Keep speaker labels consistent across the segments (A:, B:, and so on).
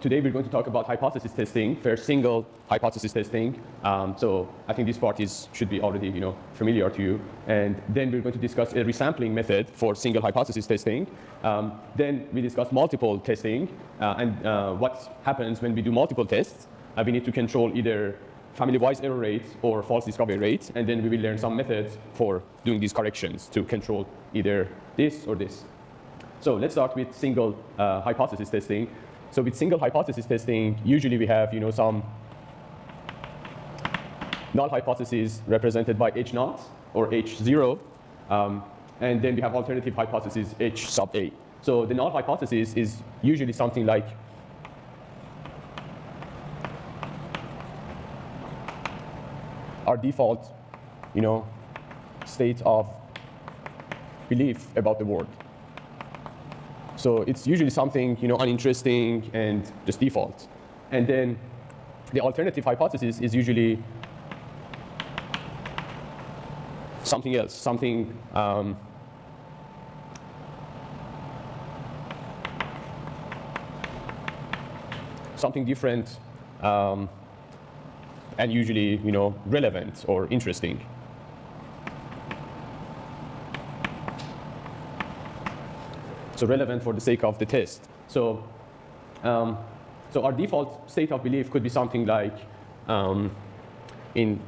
A: today we're going to talk about hypothesis testing for single hypothesis testing. So I think this part should be already familiar to you. And then we're going to discuss a resampling method for single hypothesis testing. Then we discuss multiple testing and what happens when we do multiple tests. We need to control either family-wise error rates or false discovery rates, and then we will learn some methods for doing these corrections to control either this or this. So let's start with single hypothesis testing. So with single hypothesis testing, usually we have some null hypothesis represented by H0 or H0, and then we have alternative hypothesis H sub A. So the null hypothesis is usually something like our default, state of belief about the world. So it's usually something, uninteresting and just default. And then the alternative hypothesis is usually something else, something different, and usually, relevant or interesting. So relevant for the sake of the test. So, so our default state of belief could be something like, in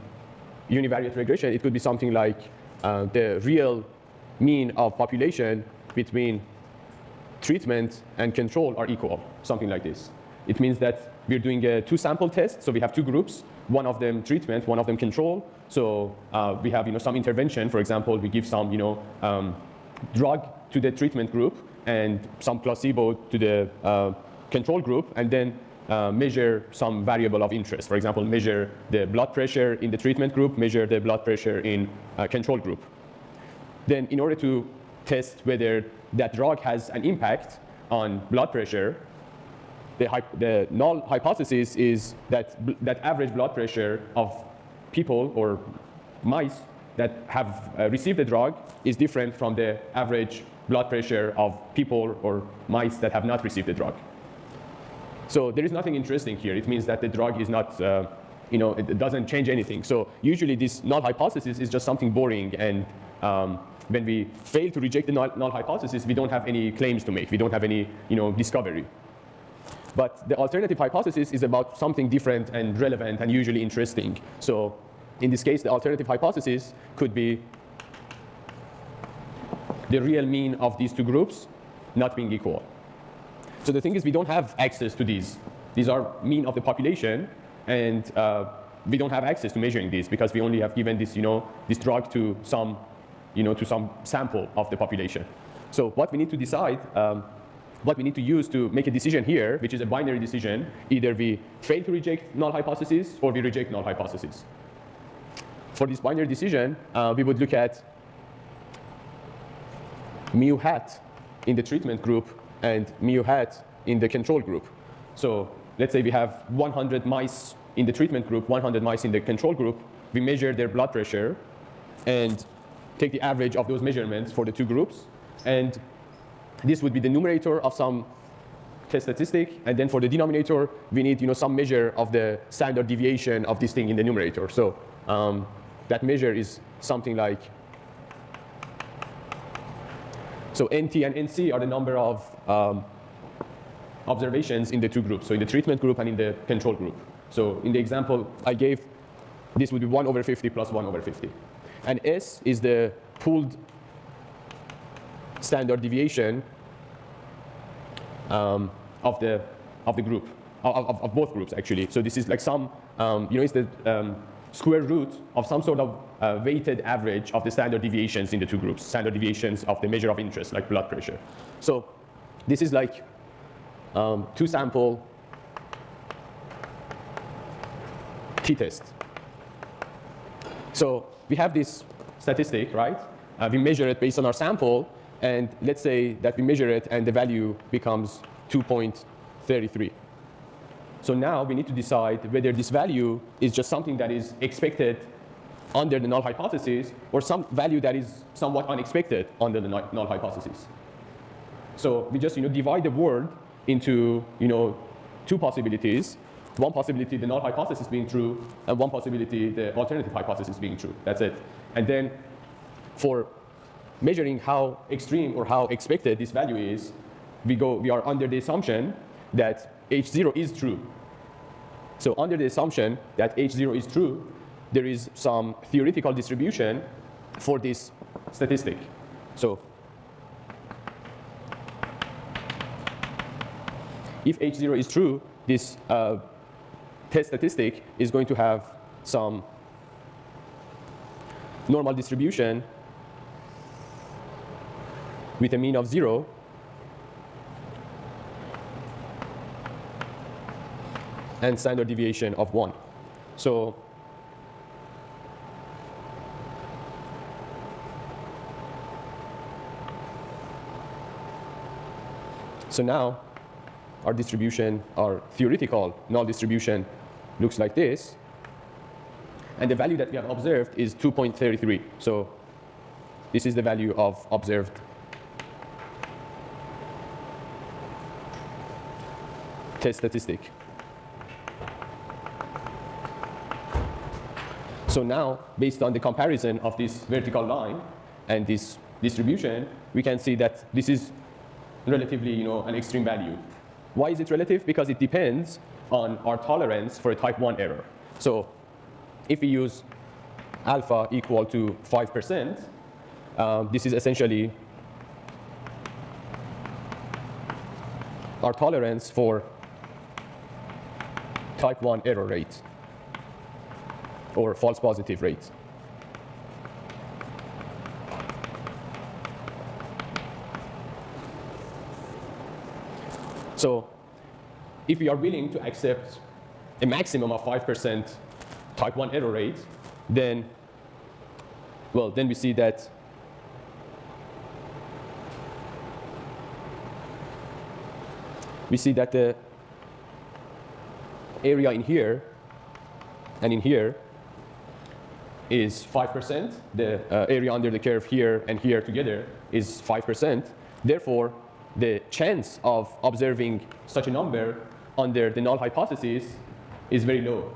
A: univariate regression, it could be something like the real mean of population between treatment and control are equal, something like this. It means that we're doing a two-sample test, so we have two groups, one of them treatment, one of them control. So we have some intervention. For example, we give some drug to the treatment group and some placebo to the control group, and then measure some variable of interest. For example, measure the blood pressure in the treatment group, measure the blood pressure in control group. Then in order to test whether that drug has an impact on blood pressure, the null hypothesis is that average blood pressure of people or mice that have received the drug is different from the average blood pressure of people or mice that have not received the drug. So there is nothing interesting here. It means that the drug is not, it doesn't change anything. So usually this null hypothesis is just something boring, and when we fail to reject the null hypothesis, we don't have any claims to make. We don't have any, discovery. But the alternative hypothesis is about something different and relevant and usually interesting. So in this case, the alternative hypothesis could be the real mean of these two groups not being equal. So the thing is, we don't have access to these. These are mean of the population, and we don't have access to measuring these because we only have given this, this drug to some, to some sample of the population. So what we need to decide, what we need to use to make a decision here, which is a binary decision, either we fail to reject null hypothesis or we reject null hypothesis. For this binary decision, we would look at mu hat in the treatment group and mu hat in the control group. So let's say we have 100 mice in the treatment group, 100 mice in the control group. We measure their blood pressure and take the average of those measurements for the two groups. And this would be the numerator of some test statistic. And then for the denominator, we need some measure of the standard deviation of this thing in the numerator. So that measure is something like, so NT and NC are the number of observations in the two groups, so in the treatment group and in the control group. So in the example I gave, this would be 1/50 plus 1/50. And S is the pooled standard deviation of the group, of both groups actually. So this is like some, it's the square root of some sort of weighted average of the standard deviations in the two groups, standard deviations of the measure of interest, like blood pressure. So this is like two-sample t-test. So we have this statistic, right? We measure it based on our sample, and let's say that we measure it and the value becomes 2.33. So now we need to decide whether this value is just something that is expected under the null hypothesis or some value that is somewhat unexpected under the null hypothesis. So we just divide the world into two possibilities. One possibility, the null hypothesis being true, and one possibility, the alternative hypothesis being true. That's it. And then for measuring how extreme or how expected this value is, we are under the assumption that H0 is true. So under the assumption that H0 is true, there is some theoretical distribution for this statistic. So if H0 is true, this test statistic is going to have some normal distribution with a mean of 0 and standard deviation of 1. So now our distribution, our theoretical null distribution looks like this. And the value that we have observed is 2.33. So this is the value of observed test statistic. So now, based on the comparison of this vertical line and this distribution, we can see that this is relatively, an extreme value. Why is it relative? Because it depends on our tolerance for a type 1 error. So if we use alpha equal to 5%, this is essentially our tolerance for type 1 error rate or false positive rate. So if we are willing to accept a maximum of 5% type 1 error rate, then we see that the area in here and in here is 5%. The area under the curve here and here together is 5%. Therefore, the chance of observing such a number under the null hypothesis is very low.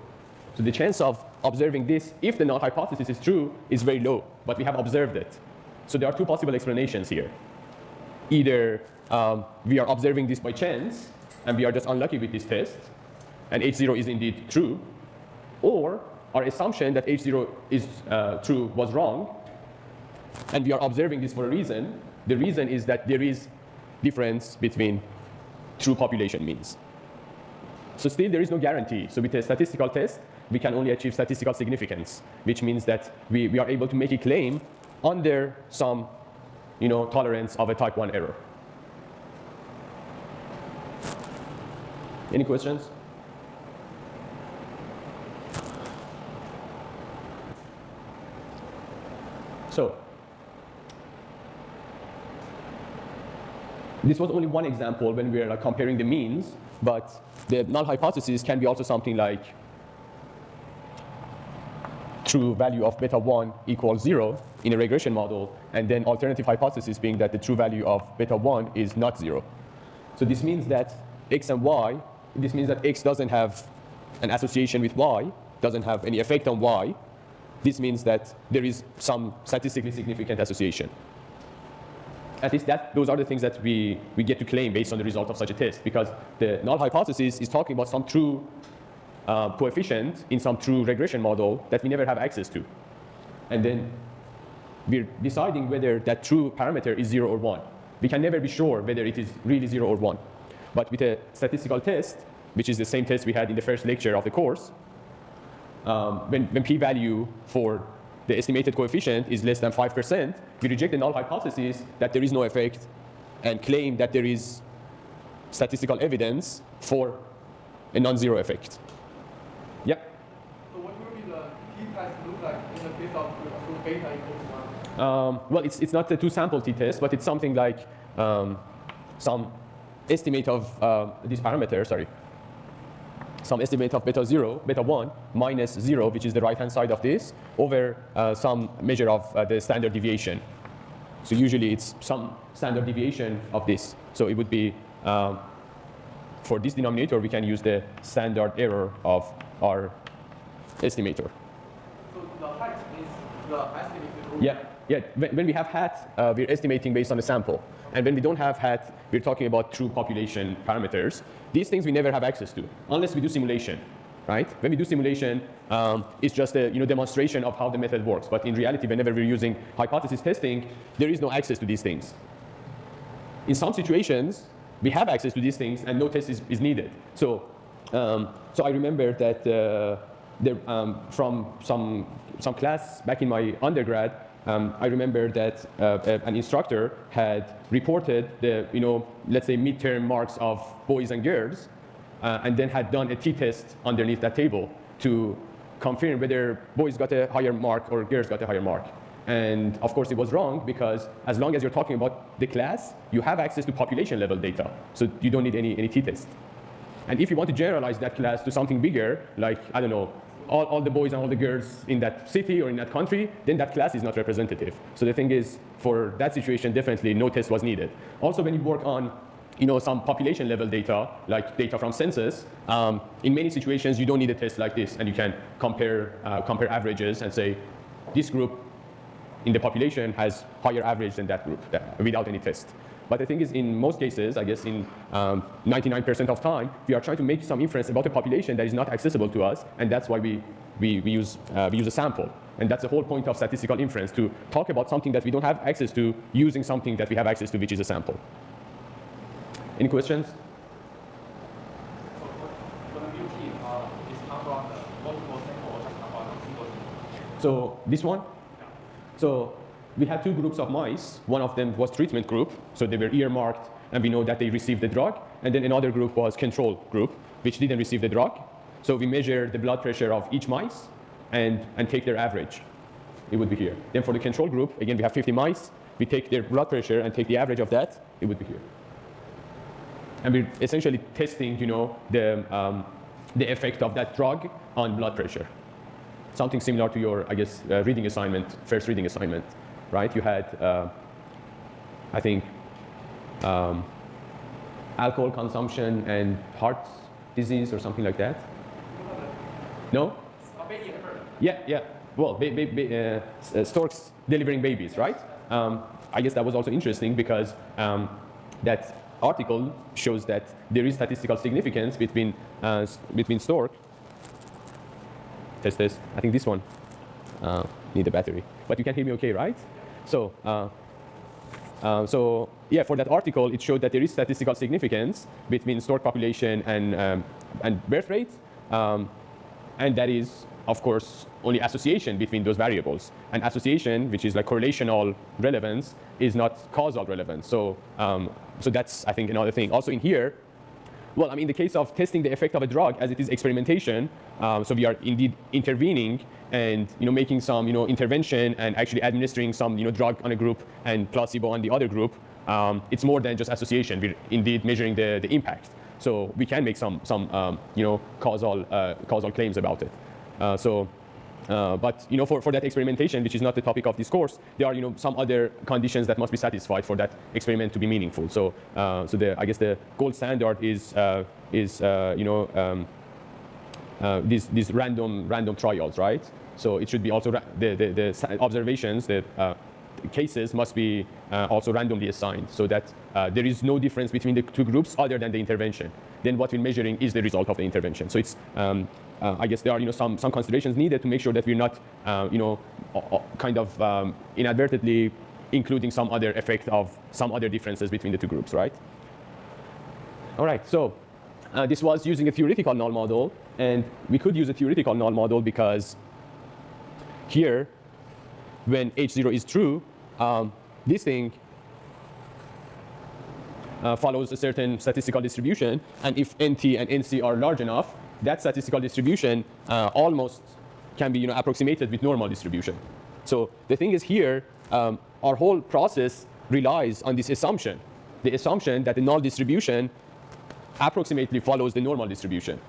A: So the chance of observing this, if the null hypothesis is true, is very low, but we have observed it. So there are two possible explanations here. Either we are observing this by chance, and we are just unlucky with this test, and H0 is indeed true, or our assumption that H0 is true was wrong, and we are observing this for a reason. The reason is that there is difference between true population means. So still there is no guarantee. So with a statistical test, we can only achieve statistical significance, which means that we are able to make a claim under some tolerance of a type 1 error. Any questions? So this was only one example when we are comparing the means, but the null hypothesis can be also something like true value of beta 1 equals 0 in a regression model, and then alternative hypothesis being that the true value of beta 1 is not 0. So this means that x and y, this means that x doesn't have an association with y, doesn't have any effect on y. This means that there is some statistically significant association. At least those are the things that we get to claim based on the result of such a test, because the null hypothesis is talking about some true coefficient in some true regression model that we never have access to. And then we're deciding whether that true parameter is 0 or 1. We can never be sure whether it is really 0 or 1. But with a statistical test, which is the same test we had in the first lecture of the course, when p-value for the estimated coefficient is less than 5%, we reject the null hypothesis that there is no effect and claim that there is statistical evidence for a non-zero effect. Yeah?
B: So what will be the t-test look like in the case of beta equals 1?
A: Well, it's not the two-sample t-test, but it's something like some estimate of this parameter, some estimate of beta 0, beta 1 minus 0, which is the right-hand side of this, over some measure of the standard deviation. So usually it's some standard deviation of this. So it would be 5 for this denominator, we can use the standard error of our estimator.
B: So the height is the estimated root.
A: Yeah. When we have hat, we're estimating based on the sample. And when we don't have hat, we're talking about true population parameters. These things we never have access to, unless we do simulation, right? When we do simulation, it's just a demonstration of how the method works. But in reality, whenever we're using hypothesis testing, there is no access to these things. In some situations, we have access to these things, and no test is needed. So I remember that from some class back in my undergrad, I remember that an instructor had reported the, let's say midterm marks of boys and girls, and then had done a t-test underneath that table to confirm whether boys got a higher mark or girls got a higher mark. And of course it was wrong, because as long as you're talking about the class, you have access to population level data. So you don't need any t-test. And if you want to generalize that class to something bigger, like, I don't know, all the boys and all the girls in that city or in that country, then that class is not representative. So the thing is, for that situation, definitely no test was needed. Also, when you work on some population level data, like data from census, in many situations you don't need a test like this, and you can compare averages and say this group in the population has higher average than that group without any test. But the thing is, in most cases, I guess in 99% of time, we are trying to make some inference about a population that is not accessible to us, and that's why we use a sample. And that's the whole point of statistical inference, to talk about something that we don't have access to using something that we have access to, which is a sample. Any questions?
B: For the new team, is come from the multiple sample or just come from a single sample?
A: So this one? So we had two groups of mice. One of them was treatment group, so they were earmarked, and we know that they received the drug. And then another group was control group, which didn't receive the drug. So we measure the blood pressure of each mice and take their average. It would be here. Then for the control group, again, we have 50 mice. We take their blood pressure and take the average of that. It would be here. And we're essentially testing, the effect of that drug on blood pressure. Something similar to your, I guess, reading assignment, first reading assignment, right? You had, I think, alcohol consumption and heart disease or something like that. No? Yeah. Well, storks delivering babies, right? I guess that was also interesting, because that article shows that there is statistical significance between stork. Test this. I think this one need a battery, but you can hear me okay, right? So yeah, for that article, it showed that there is statistical significance between stork population and birth rate, and that is, of course, only association between those variables. And association, which is like correlational relevance, is not causal relevance. So that's, I think, another thing. Also in here, well, I mean, in the case of testing the effect of a drug, as it is experimentation, so we are indeed intervening and making some intervention and actually administering some drug on a group and placebo on the other group. It's more than just association. We're indeed measuring the impact. So we can make some causal claims about it. But for that experimentation, which is not the topic of this course, there are some other conditions that must be satisfied for that experiment to be meaningful. So I guess the gold standard is these random trials, right? So it should be also the observations, the cases must be also randomly assigned, so that there is no difference between the two groups other than the intervention. Then what we're measuring is the result of the intervention. So it's I guess there are some considerations needed to make sure that we're not kind of inadvertently including some other effect of some other differences between the two groups, right? All right, so this was using a theoretical null model, and we could use a theoretical null model because here, when H0 is true, this thing follows a certain statistical distribution, and if NT and NC are large enough, that statistical distribution almost can be approximated with normal distribution. So the thing is here, our whole process relies on this assumption, the assumption that the null distribution approximately follows the normal distribution.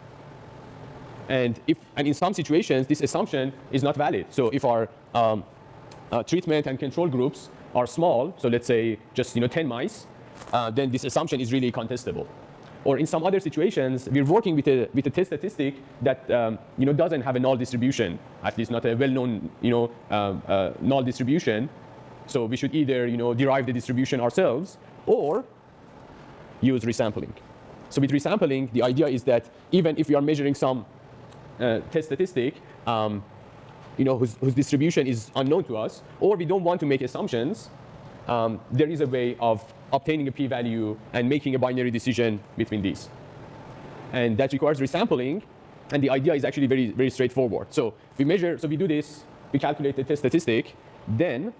A: And in some situations, this assumption is not valid. So if our treatment and control groups are small, so let's say just 10 mice, then this assumption is really contestable. Or in some other situations, we're working with a test statistic that doesn't have a null distribution, at least not a well-known null distribution. So we should either derive the distribution ourselves or use resampling. So with resampling, the idea is that even if we are measuring some test statistic, whose distribution is unknown to us, or we don't want to make assumptions, there is a way of obtaining a p-value and making a binary decision between these. And that requires resampling, and the idea is actually very, very straightforward. So we do this, we calculate the test statistic, then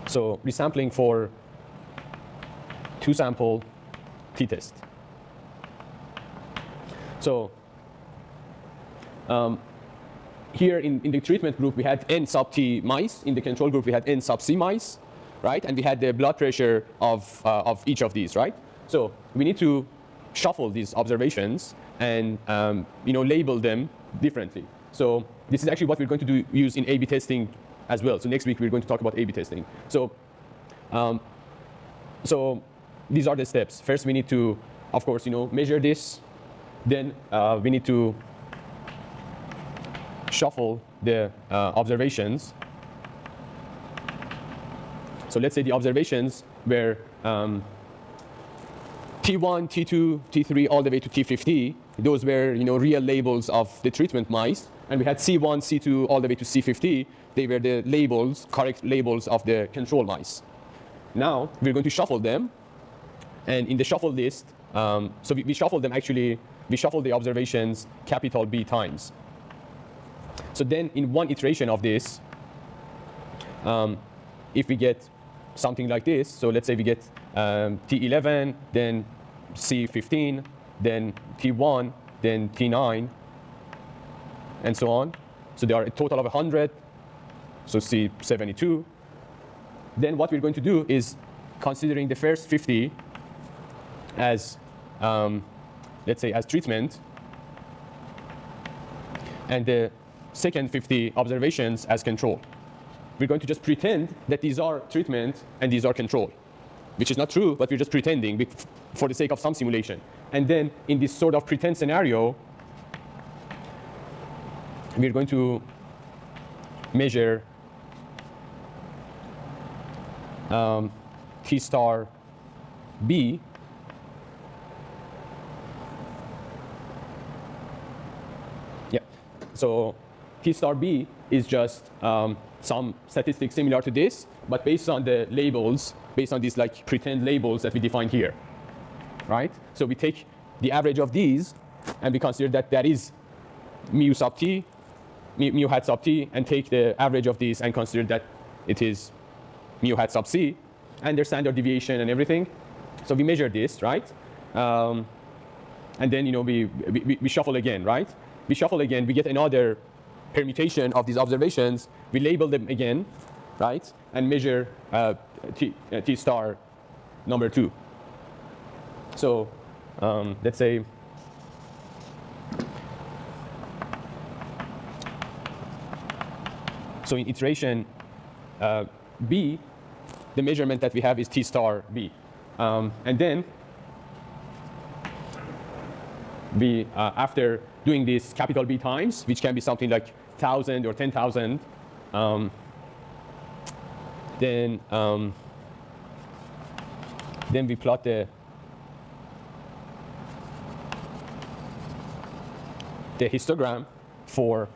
A: so resampling for two-sample t-test. So here in the treatment group, we had n sub t mice. In the control group, we had n sub c mice, right? And we had the blood pressure of each of these, right? So we need to shuffle these observations and label them differently. So this is actually what we're going to use in A/B testing as well. So next week, we're going to talk about A/B testing. So these are the steps. First, we need to, of course, measure this. Then we need to shuffle the observations. So let's say the observations were T1, T2, T3, all the way to T50. Those were real labels of the treatment mice. And we had C1, C2, all the way to C50. They were the labels, correct labels of the control mice. Now we're going to shuffle them. And in the shuffle list, so we shuffle them actually. We shuffle the observations capital B times. So then in one iteration of this, if we get something like this, so let's say we get T11, then C15, then T1, then T9, and so on. So there are a total of 100, so C72. Then what we're going to do is considering the first 50 as let's say as treatment, and the second 50 observations as control. We're going to just pretend that these are treatment and these are control, which is not true, but we're just pretending for the sake of some simulation. And then in this sort of pretend scenario, we're going to measure T star B So T star B is just some statistic similar to this, but based on the labels, based on these like pretend labels that we defined here, right? So we take the average of these, and we consider that is mu sub t, mu hat sub t, and take the average of these and consider that it is mu hat sub c, and their standard deviation and everything. So we measure this, right? And then we shuffle again, right? We shuffle again, we get another permutation of these observations, we label them again, right? And measure T star number 2. So let's say so in iteration B, the measurement that we have is T star B. And then we, after doing this capital B times, which can be something like 1,000 or 10,000, then we plot the histogram for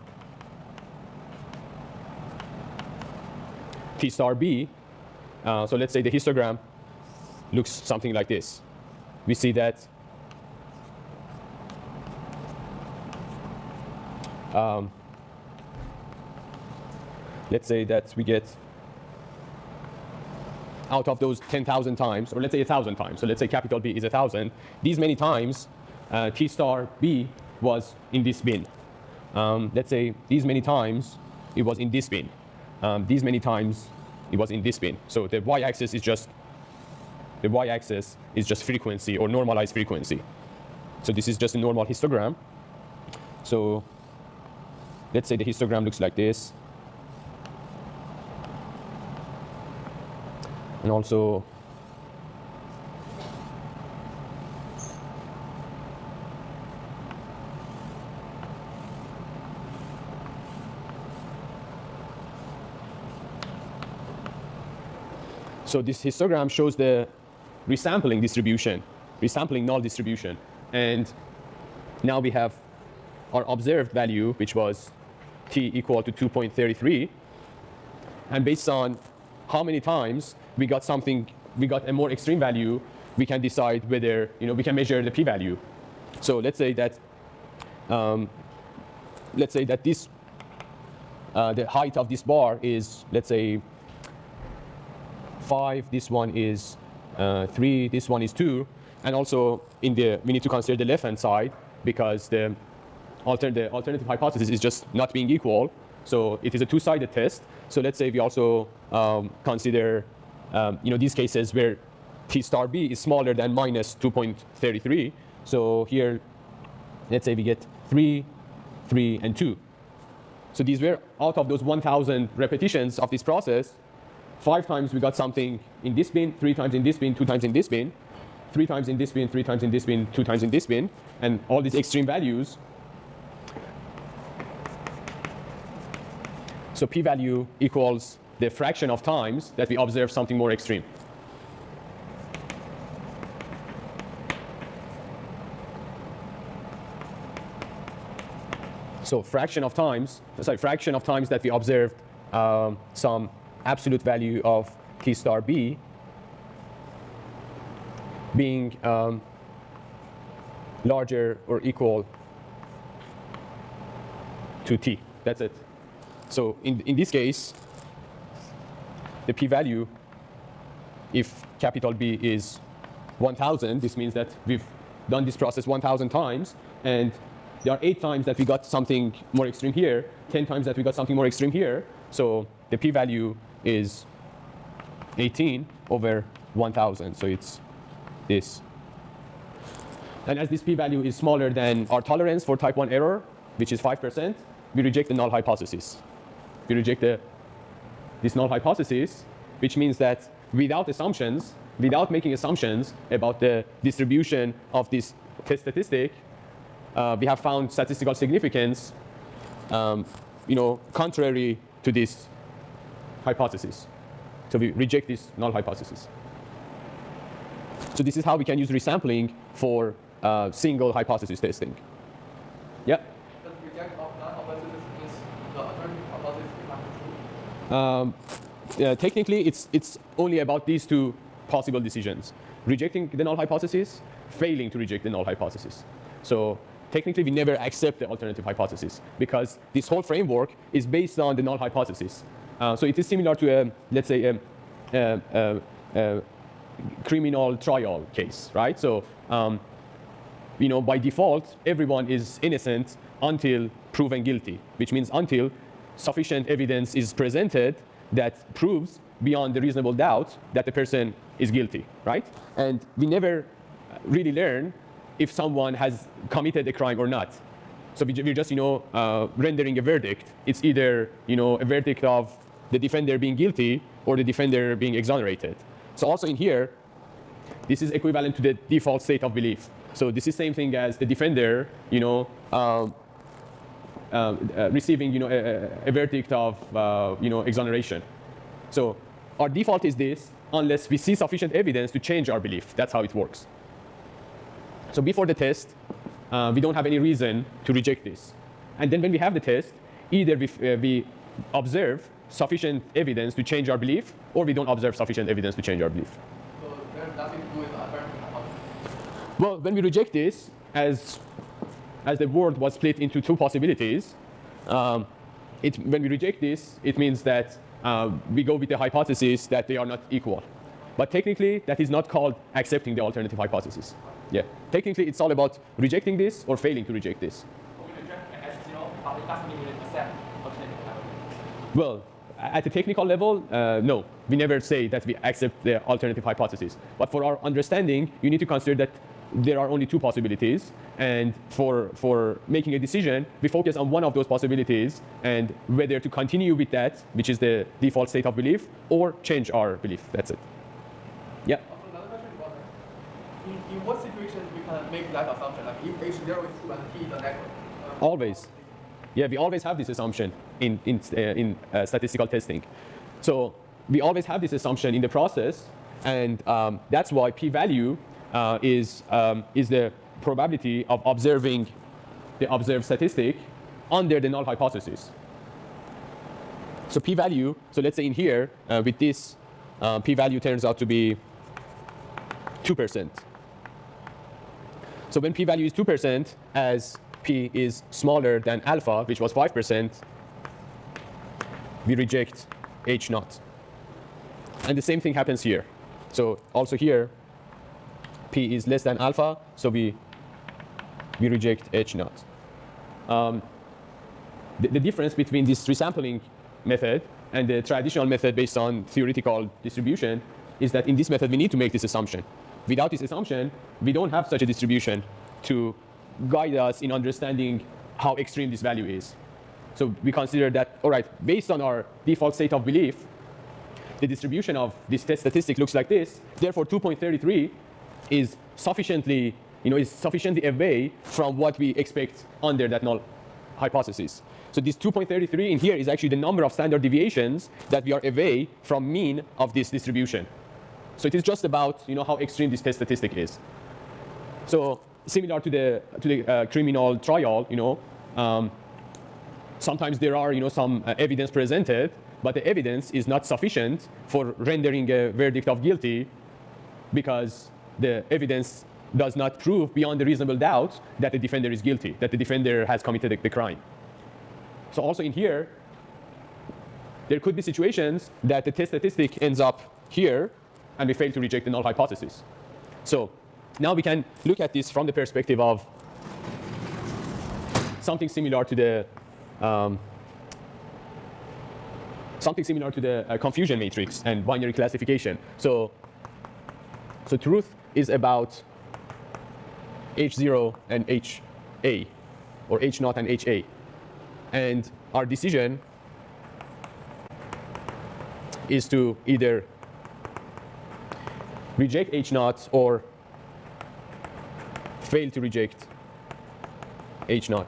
A: T star B. So let's say the histogram looks something like this. We see that let's say that we get out of those 10,000 times, or let's say 1,000 times. So let's say capital B is 1,000. These many times, T star B was in this bin. Let's say these many times it was in this bin. These many times it was in this bin. So the y-axis is just frequency or normalized frequency. So this is just a normal histogram. So let's say the histogram looks like this. And also, so this histogram shows the resampling distribution, resampling null distribution. And now we have our observed value, which was t equal to 2.33. And based on how many times we got something, we got a more extreme value, we can decide whether, we can measure the p-value. So let's say that this, the height of this bar is, let's say, 5, this one is 3, this one is 2, and also we need to consider the left-hand side because the alternative hypothesis is just not being equal. So it is a two-sided test. So let's say we also consider these cases where t star b is smaller than minus 2.33. So here, let's say we get 3, 3, and 2. So these were out of those 1,000 repetitions of this process. 5 times we got something in this bin, 3 times in this bin, 2 times in this bin, 3 times in this bin, 3 times in this bin, 2 times in this bin, and all these extreme values. So p-value equals the fraction of times that we observe something more extreme. So fraction of times that we observed some absolute value of t star b being larger or equal to t. That's it. So in this case, the p-value, if capital B is 1,000, this means that we've done this process 1,000 times, and there are 8 times that we got something more extreme here, 10 times that we got something more extreme here. So the p-value is 18 over 1,000. So it's this. And as this p-value is smaller than our tolerance for type 1 error, which is 5%, we reject the null hypothesis. We reject this null hypothesis, which means that without making assumptions about the distribution of this test statistic, we have found statistical significance, contrary to this hypothesis. So we reject this null hypothesis. So this is how we can use resampling for single hypothesis testing. Yeah?
B: The reject of null hypothesis means the alternative hypothesis becomes true.
A: Technically, it's only about these 2 possible decisions: rejecting the null hypothesis, failing to reject the null hypothesis. So technically, we never accept the alternative hypothesis because this whole framework is based on the null hypothesis. So it is similar to let's say, a criminal trial case, right? So, by default, everyone is innocent until proven guilty, which means until sufficient evidence is presented that proves beyond the reasonable doubt that the person is guilty, right? And we never really learn if someone has committed a crime or not. So we're just, rendering a verdict. It's either, a verdict of the defender being guilty or the defender being exonerated. So also in here, this is equivalent to the default state of belief. So this is same thing as the defender, receiving, a verdict of, exoneration. So our default is this, unless we see sufficient evidence to change our belief. That's how it works. So before the test, we don't have any reason to reject this. And then when we have the test, either we observe sufficient evidence to change our belief, or we don't observe sufficient evidence to change our belief.
B: So there's nothing to do with the alternative hypothesis.
A: Well, when we reject this, as the world was split into 2 possibilities, when we reject this, it means that we go with the hypothesis that they are not equal. But technically, that is not called accepting the alternative hypothesis. Yeah. Technically, it's all about rejecting this or failing to reject this.
C: We reject H0, but it doesn't mean we accept alternative hypothesis.
A: Well, at the technical level, no. We never say that we accept the alternative hypothesis. But for our understanding, you need to consider that there are only two possibilities. And for making a decision, we focus on one of those possibilities and whether to continue with that, which is the default state of belief, or change our belief. That's it. Yeah?
B: Also, another question about that. In what situation we can make that assumption? Like if H0 is true and T is a network?
A: Always. Yeah, we always have this assumption in statistical testing. So we always have this assumption in the process, and that's why p-value is the probability of observing the observed statistic under the null hypothesis. So p-value, so let's say in here, with this, p-value turns out to be 2%. So when p-value is 2%, as p is smaller than alpha, which was 5%, we reject h naught. And the same thing happens here. So also here, p is less than alpha, so we reject h naught. The difference between this resampling method and the traditional method based on theoretical distribution is that in this method we need to make this assumption. Without this assumption, we don't have such a distribution to guide us in understanding how extreme this value is. So we consider that, all right, based on our default state of belief, the distribution of this test statistic looks like this. Therefore, 2.33 is sufficiently away from what we expect under that null hypothesis. So this 2.33 in here is actually the number of standard deviations that we are away from mean of this distribution. So it is just about how extreme this test statistic is. So similar to the criminal trial, sometimes there are some evidence presented, but the evidence is not sufficient for rendering a verdict of guilty because the evidence does not prove beyond a reasonable doubt that the defender is guilty, that the defender has committed the crime. So also in here, there could be situations that the test statistic ends up here and we fail to reject the null hypothesis. So now we can look at this from the perspective of something similar to the confusion matrix and binary classification. So truth is about H0 and HA, or H0 and HA. And our decision is to either reject H0 or fail to reject H0.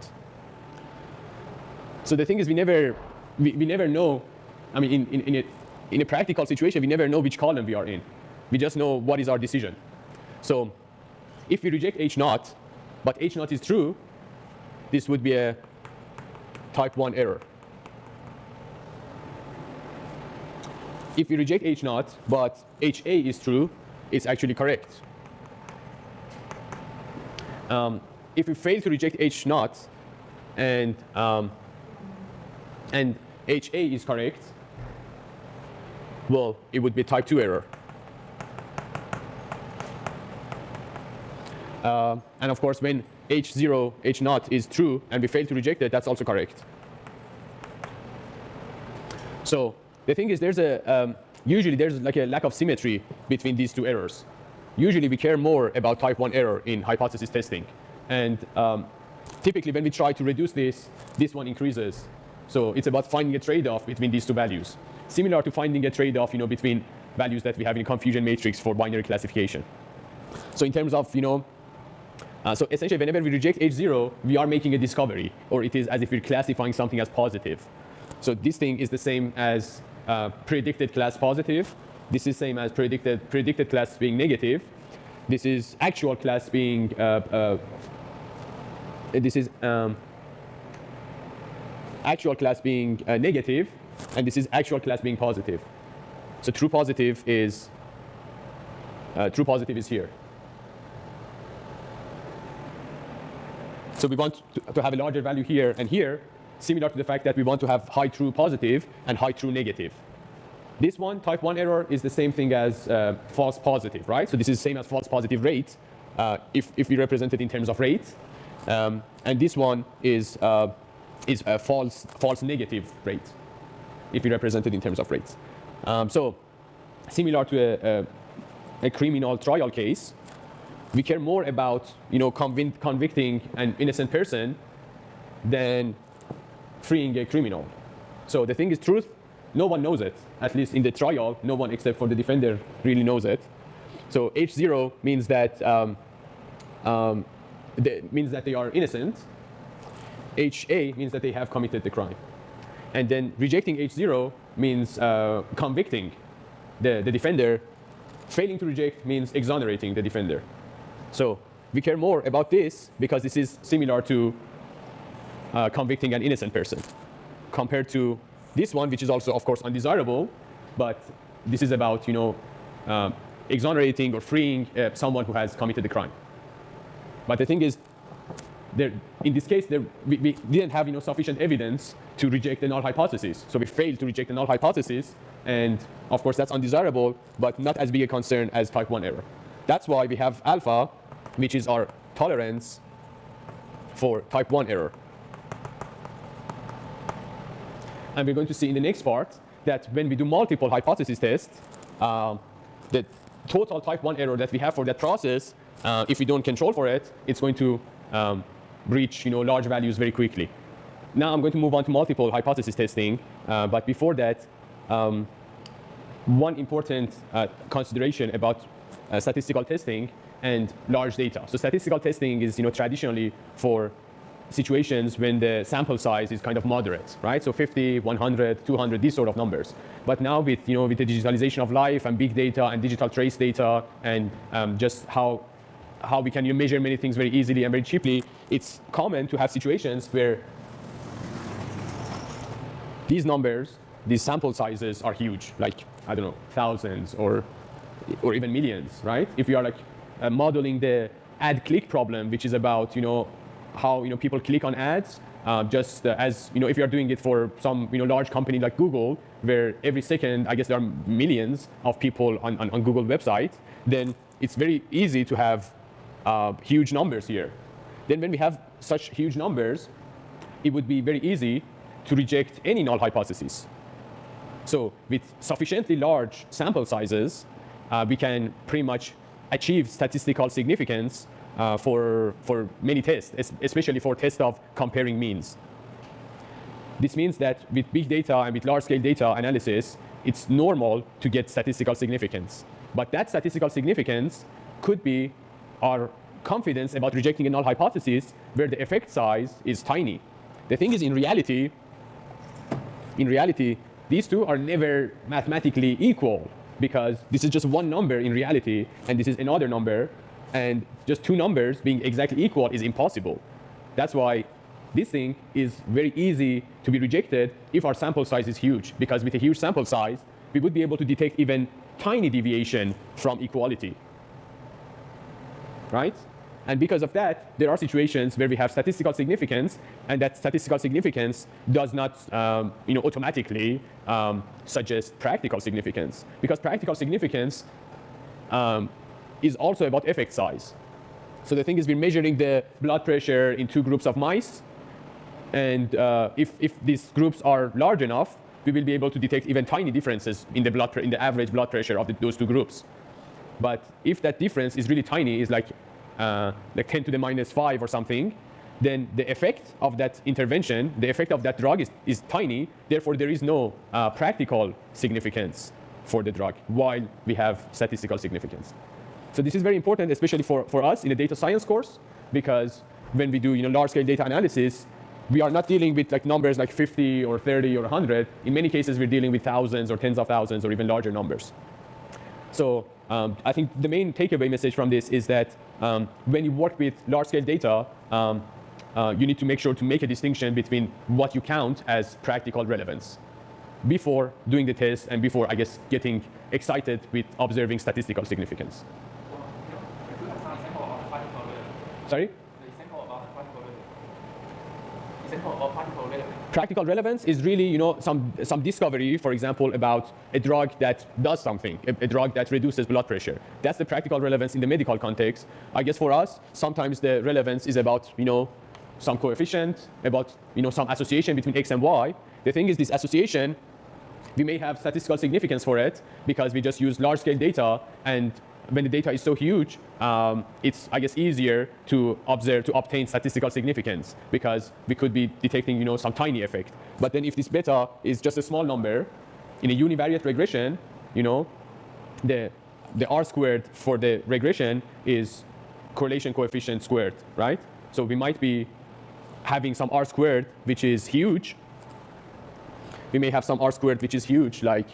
A: So the thing is, we never know. I mean, in a practical situation, we never know which column we are in. We just know what is our decision. So if we reject H0, but H0 is true, this would be a type 1 error. If we reject H0, but HA is true, it's actually correct. If we fail to reject H0 and HA is correct, well, it would be type 2 error. And of course, when H0, H0 is true and we fail to reject it, that's also correct. So the thing is, usually there's like a lack of symmetry between these two errors. Usually we care more about type 1 error in hypothesis testing. And typically when we try to reduce this one increases. So it's about finding a trade-off between these two values. Similar to finding a trade-off between values that we have in confusion matrix for binary classification. So in terms of, so essentially whenever we reject H0, we are making a discovery, or it is as if we're classifying something as positive. So this thing is the same as predicted class positive. This is same as predicted class being negative. This is actual class being actual class being negative, and this is actual class being positive. So true positive is here. So we want to have a larger value here and here, similar to the fact that we want to have high true positive and high true negative. This one, type 1 error, is the same thing as false positive, right? So this is the same as false positive rate if we represent it in terms of rate. And this one is a false negative rate if we represent it in terms of rates. So similar to a criminal trial case, we care more about convicting an innocent person than freeing a criminal. So the thing is, truth, no one knows it. At least in the trial, no one except for the defender really knows it. So H0 means that they are innocent. HA means that they have committed the crime. And then rejecting H0 means convicting the defender. Failing to reject means exonerating the defender. So we care more about this because this is similar to convicting an innocent person compared to this one, which is also, of course, undesirable, but this is about exonerating or freeing someone who has committed the crime. But the thing is, in this case, we didn't have sufficient evidence to reject the null hypothesis. So we failed to reject the null hypothesis, and of course that's undesirable, but not as big a concern as type 1 error. That's why we have alpha, which is our tolerance for type 1 error. And we're going to see in the next part that when we do multiple hypothesis tests, the total type 1 error that we have for that process, if we don't control for it, it's going to reach large values very quickly. Now I'm going to move on to multiple hypothesis testing, but before that, one important consideration about statistical testing and large data. So statistical testing is traditionally for situations when the sample size is kind of moderate, right? So 50, 100, 200, these sort of numbers. But now with with the digitalization of life and big data and digital trace data and just how we can measure many things very easily and very cheaply, it's common to have situations where these numbers, these sample sizes are huge, like, I don't know, thousands or even millions, right? If you are modeling the ad click problem, which is about how people click on ads, as if you are doing it for some large company like Google, where every second I guess there are millions of people on Google website, then it's very easy to have huge numbers here. Then when we have such huge numbers, it would be very easy to reject any null hypothesis. So with sufficiently large sample sizes, we can pretty much achieve statistical significance for many tests, especially for tests of comparing means. This means that with big data and with large-scale data analysis, it's normal to get statistical significance. But that statistical significance could be our confidence about rejecting a null hypothesis where the effect size is tiny. The thing is, in reality, these two are never mathematically equal, because this is just one number in reality, and this is another number, and just two numbers being exactly equal is impossible. That's why this thing is very easy to be rejected if our sample size is huge, because with a huge sample size, we would be able to detect even tiny deviation from equality, right? And because of that, there are situations where we have statistical significance, and that statistical significance does not automatically suggest practical significance, because practical significance is also about effect size. So the thing is, we're measuring the blood pressure in two groups of mice, and if these groups are large enough, we will be able to detect even tiny differences in the average blood pressure of those two groups. But if that difference is really tiny, is like 10 to the minus 5 or something, then the effect of that intervention, the effect of that drug is tiny. Therefore, there is no practical significance for the drug, while we have statistical significance. So this is very important, especially for us in a data science course, because when we do large-scale data analysis, we are not dealing with numbers like 50 or 30 or 100. In many cases, we're dealing with thousands or tens of thousands or even larger numbers. So I think the main takeaway message from this is that when you work with large-scale data, you need to make sure to make a distinction between what you count as practical relevance before doing the test and before, I guess, getting excited with observing statistical significance. Sorry?
C: The example about practical relevance. Example of practical relevance.
A: Practical relevance is really, some discovery, for example, about a drug that does something, a drug that reduces blood pressure. That's the practical relevance in the medical context. I guess for us, sometimes the relevance is about, some coefficient, about, some association between X and Y. The thing is, this association, we may have statistical significance for it because we just use large-scale data and when the data is so huge, it's, I guess, easier to obtain statistical significance because we could be detecting, some tiny effect. But then if this beta is just a small number, in a univariate regression, the R squared for the regression is correlation coefficient squared, right? So we might be having some R squared which is huge. We may have some R squared which is huge, like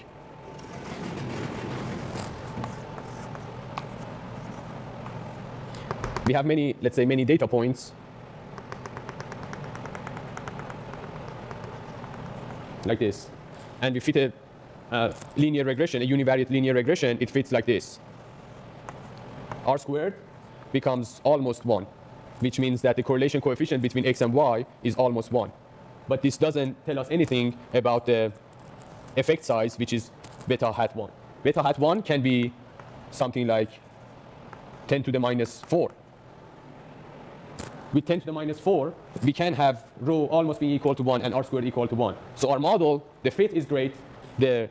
A: we have many, let's say, many data points like this, and we fit a linear regression, a univariate linear regression. It fits like this. R squared becomes almost 1, which means that the correlation coefficient between x and y is almost 1. But this doesn't tell us anything about the effect size, which is beta hat 1. Beta hat 1 can be something like 10 to the minus 4. With 10 to the minus 4, we can have rho almost being equal to 1 and R squared equal to 1. So our model, the fit is great, the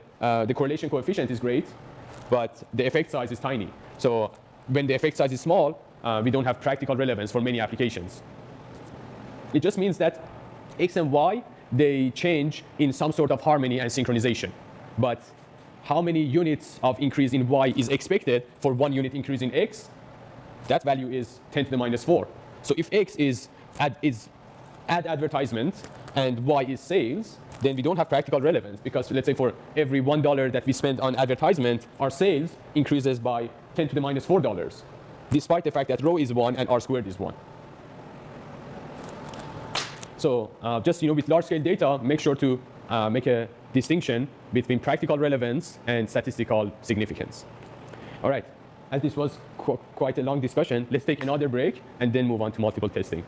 A: correlation coefficient is great, but the effect size is tiny. So when the effect size is small, we don't have practical relevance for many applications. It just means that x and y, they change in some sort of harmony and synchronization. But how many units of increase in y is expected for 1 unit increase in x? That value is 10 to the minus 4. So if x is ad advertisement and y is sales, then we don't have practical relevance because, let's say, for every $1 that we spend on advertisement, our sales increases by 10 to the minus $4, despite the fact that rho is 1 and R squared is 1. So just, with large-scale data, make sure to make a distinction between practical relevance and statistical significance. All right. As this was quite a long discussion, let's take another break and then move on to multiple testing.